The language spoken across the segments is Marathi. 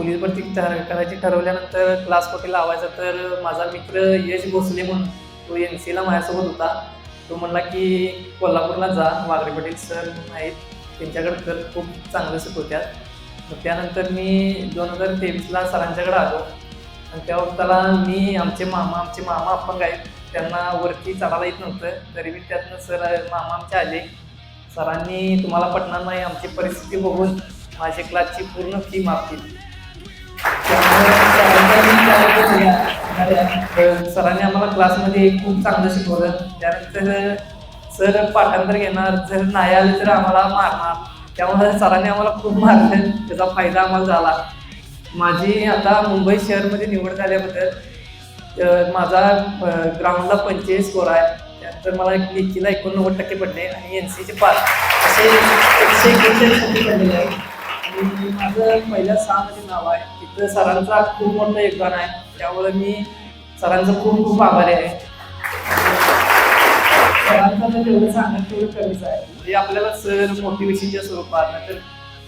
पोलीस भरती करायची ठरवल्यानंतर क्लास कुठे लावायचा, तर माझा मित्र यश भोसले म्हणून तो NCला माझ्यासोबत होता. तो म्हणला की कोल्हापूरला जा, वागरे पाटील सर आहेत त्यांच्याकडे तर खूप चांगलं शिकवतात. मग त्यानंतर मी 2023ला सरांच्याकडे आलो आणि त्या वक्ताला आमचे मामा अपंग आहेत, त्यांना वरती चढायला येत नव्हतं. तरी मी त्यातनं मामा आमचे आले. सरांनी तुम्हाला पटणार नाही, आमची परिस्थिती बघून माझी क्लासची पूर्ण फी माफ केली. सरांनी आम्हाला क्लासमध्ये खूप चांगलं शिकवलं. त्यानंतर सर पाठांतर घेणार, जर नाही आले तर आम्हाला मारणार. त्यामुळे सरांनी आम्हाला खूप मारलं, त्याचा फायदा आम्हाला झाला. माझी आता मुंबई शहरमध्ये निवड झाल्याबद्दल माझा ग्राउंडला 45 स्कोर आहे. त्यानंतर मला लेखीला 89% पडले आणि NCचे 5 असे 141 पडलेले आहे. आणि माझं पहिल्या 6 मध्ये नाव आहे. तिथं सरांचा खूप मोठं योगदान आहे, त्यामुळे मी सरांचं खूप आभारी आहे. सरांचं तर जेवढं सांगणं तेवढं कमीच आहे. म्हणजे आपल्याला सर मोटिवेशनच्या स्वरूपात तर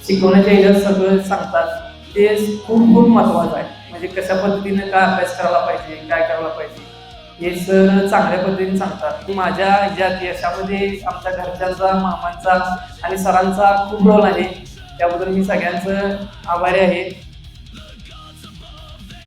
शिकवण्याच्या ह्याच्यात सगळं सांगतात, ते खूप महत्त्वाचं आहे. म्हणजे कशा पद्धतीने काय अभ्यास करायला पाहिजे, काय करायला पाहिजे हे सर चांगल्या पद्धतीने सांगतात. माझ्या ह्याच्यात यशामध्ये आमच्या घरच्यांचा, मामांचा आणि सरांचा खूप रोल आहे. त्याबद्दल मी सगळ्यांचं आभारी आहे.